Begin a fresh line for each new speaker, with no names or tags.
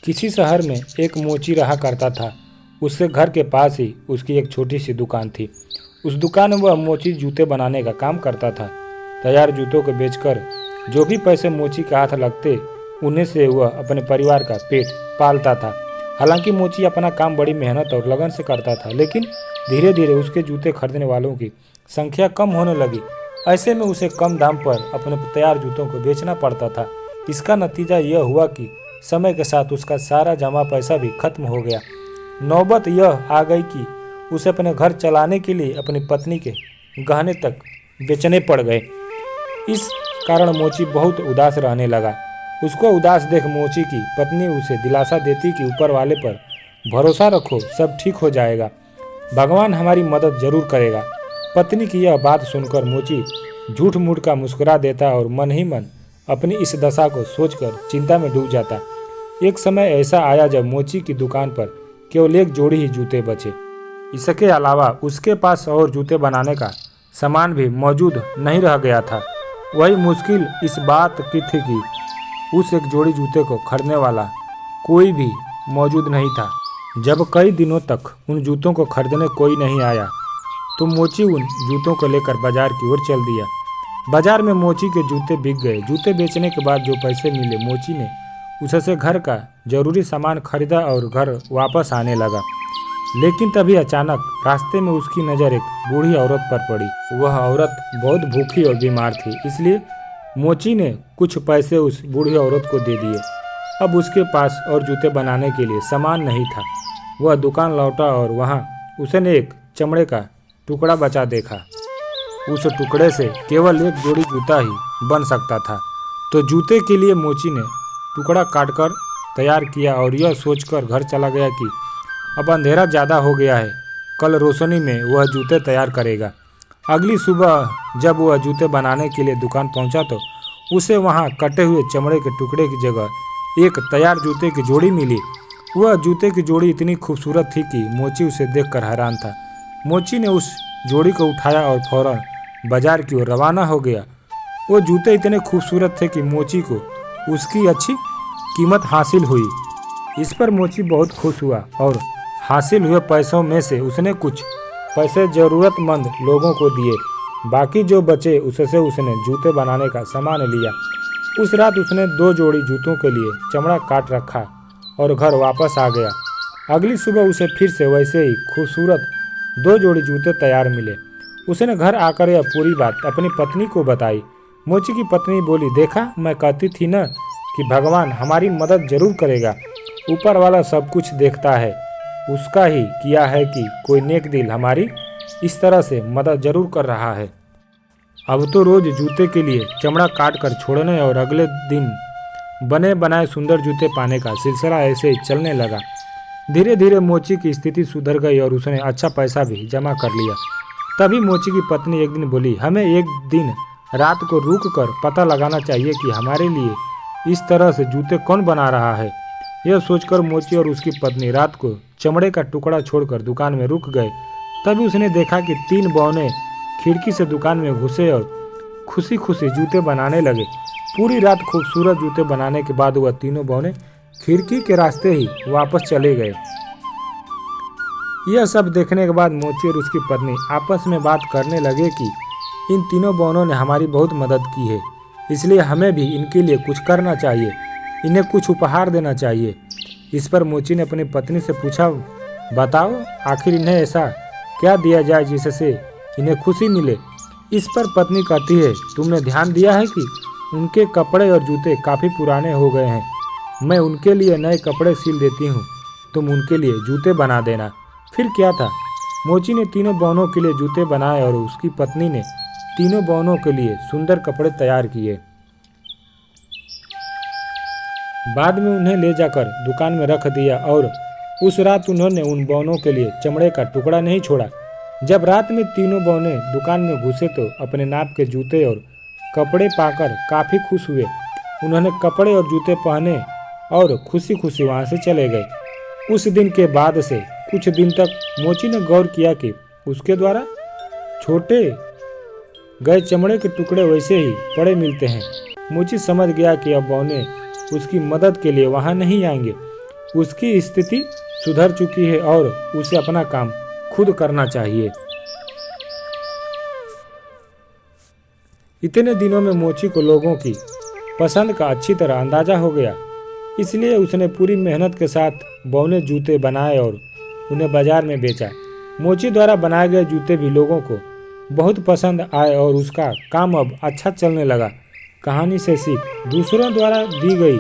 किसी शहर में एक मोची रहा करता था। उसके घर के पास ही उसकी एक छोटी सी दुकान थी। उस दुकान में वह मोची जूते बनाने का काम करता था। तैयार जूतों को बेचकर जो भी पैसे मोची के हाथ लगते उन्हीं से वह अपने परिवार का पेट पालता था। हालांकि मोची अपना काम बड़ी मेहनत और लगन से करता था, लेकिन धीरे धीरे उसके जूते खरीदने वालों की संख्या कम होने लगी। ऐसे में उसे कम दाम पर अपने तैयार जूतों को बेचना पड़ता था। इसका नतीजा यह हुआ कि समय के साथ उसका सारा जमा पैसा भी खत्म हो गया। नौबत यह आ गई कि उसे अपने घर चलाने के लिए अपनी पत्नी के गहने तक बेचने पड़ गए। इस कारण मोची बहुत उदास रहने लगा। उसको उदास देख मोची की पत्नी उसे दिलासा देती कि ऊपर वाले पर भरोसा रखो, सब ठीक हो जाएगा, भगवान हमारी मदद जरूर करेगा। पत्नी की यह बात सुनकर मोची झूठ मूठ का मुस्कुरा देता और मन ही मन अपनी इस दशा को सोचकर चिंता में डूब जाता। एक समय ऐसा आया जब मोची की दुकान पर केवल एक जोड़ी ही जूते बचे। इसके अलावा उसके पास और जूते बनाने का सामान भी मौजूद नहीं रह गया था। वही मुश्किल इस बात की थी कि उस एक जोड़ी जूते को खरीदने वाला कोई भी मौजूद नहीं था। जब कई दिनों तक उन जूतों को खरीदने कोई नहीं आया तो मोची उन जूतों को लेकर बाजार की ओर चल दिया। बाजार में मोची के जूते बिक गए। जूते बेचने के बाद जो पैसे मिले मोची ने उससे घर का जरूरी सामान खरीदा और घर वापस आने लगा। लेकिन तभी अचानक रास्ते में उसकी नज़र एक बूढ़ी औरत पर पड़ी। वह औरत बहुत भूखी और बीमार थी, इसलिए मोची ने कुछ पैसे उस बूढ़ी औरत को दे दिए। अब उसके पास और जूते बनाने के लिए सामान नहीं था। वह दुकान लौटा और वहाँ उसने एक चमड़े का टुकड़ा बचा देखा। उस टुकड़े से केवल एक जोड़ी जूता ही बन सकता था। तो जूते के लिए मोची ने टुकड़ा काटकर तैयार किया और यह सोचकर घर चला गया कि अब अंधेरा ज़्यादा हो गया है, कल रोशनी में वह जूते तैयार करेगा। अगली सुबह जब वह जूते बनाने के लिए दुकान पहुंचा तो उसे वहां कटे हुए चमड़े के टुकड़े की जगह एक तैयार जूते की जोड़ी मिली। वह जूते की जोड़ी इतनी खूबसूरत थी कि मोची उसे देखकर हैरान था। मोची ने उस जोड़ी को उठाया और फौरन बाजार की ओर रवाना हो गया। वो जूते इतने खूबसूरत थे कि मोची को उसकी अच्छी कीमत हासिल हुई। इस पर मोची बहुत खुश हुआ और हासिल हुए पैसों में से उसने कुछ पैसे ज़रूरतमंद लोगों को दिए। बाकी जो बचे उससे उसने जूते बनाने का सामान लिया। उस रात उसने 2 जोड़ी जूतों के लिए चमड़ा काट रखा और घर वापस आ गया। अगली सुबह उसे फिर से वैसे ही खूबसूरत 2 जोड़ी जूते तैयार मिले। उसने घर आकर यह पूरी बात अपनी पत्नी को बताई। मोची की पत्नी बोली, देखा, मैं कहती थी न कि भगवान हमारी मदद जरूर करेगा। ऊपर वाला सब कुछ देखता है, उसका ही किया है कि कोई नेक दिल हमारी इस तरह से मदद जरूर कर रहा है। अब तो रोज जूते के लिए चमड़ा काट कर छोड़ने और अगले दिन बने बनाए सुंदर जूते पाने का सिलसिला ऐसे ही चलने लगा। धीरे धीरे मोची की स्थिति सुधर गई और उसने अच्छा पैसा भी जमा कर लिया। तभी मोची की पत्नी एक दिन बोली, हमें एक दिन रात को रुक कर पता लगाना चाहिए कि हमारे लिए इस तरह से जूते कौन बना रहा है। यह सोचकर मोची और उसकी पत्नी रात को चमड़े का टुकड़ा छोड़कर दुकान में रुक गए। तभी उसने देखा कि 3 बौने खिड़की से दुकान में घुसे और खुशी खुशी जूते बनाने लगे। पूरी रात खूबसूरत जूते बनाने के बाद वह तीनों बौने खिड़की के रास्ते ही वापस चले गए। यह सब देखने के बाद मोची और उसकी पत्नी आपस में बात करने लगे कि इन तीनों बौनों ने हमारी बहुत मदद की है, इसलिए हमें भी इनके लिए कुछ करना चाहिए, इन्हें कुछ उपहार देना चाहिए। इस पर मोची ने अपनी पत्नी से पूछा, बताओ आखिर इन्हें ऐसा क्या दिया जाए जिससे इन्हें खुशी मिले। इस पर पत्नी कहती है, तुमने ध्यान दिया है कि उनके कपड़े और जूते काफ़ी पुराने हो गए हैं, मैं उनके लिए नए कपड़े सिल देती हूँ, तुम उनके लिए जूते बना देना। फिर क्या था, मोची ने तीनों बौनों के लिए जूते बनाए और उसकी पत्नी ने तीनों बौनों के लिए सुंदर कपड़े तैयार किए। बाद में उन्हें ले जाकर दुकान में रख दिया और उस रात उन्होंने उन बौनों के लिए चमड़े का टुकड़ा नहीं छोड़ा। जब रात में तीनों बौने दुकान में घुसे तो अपने नाप के जूते और कपड़े पाकर काफ़ी खुश हुए। उन्होंने कपड़े और जूते पहने और खुशी खुशी वहाँ से चले गए। उस दिन के बाद से कुछ दिन तक मोची ने गौर किया कि उसके द्वारा छोटे गए चमड़े के टुकड़े वैसे ही पड़े मिलते हैं। मोची समझ गया कि अब बौने उसकी मदद के लिए वहाँ नहीं आएंगे। उसकी स्थिति सुधर चुकी है और उसे अपना काम खुद करना चाहिए। इतने दिनों में मोची को लोगों की पसंद का अच्छी तरह अंदाजा हो गया, इसलिए उसने पूरी मेहनत के साथ बौने जूते बनाए और उन्हें बाजार में बेचा। मोची द्वारा बनाए गए जूते भी लोगों को बहुत पसंद आए और उसका काम अब अच्छा चलने लगा। कहानी से सीख: दूसरों द्वारा दी गई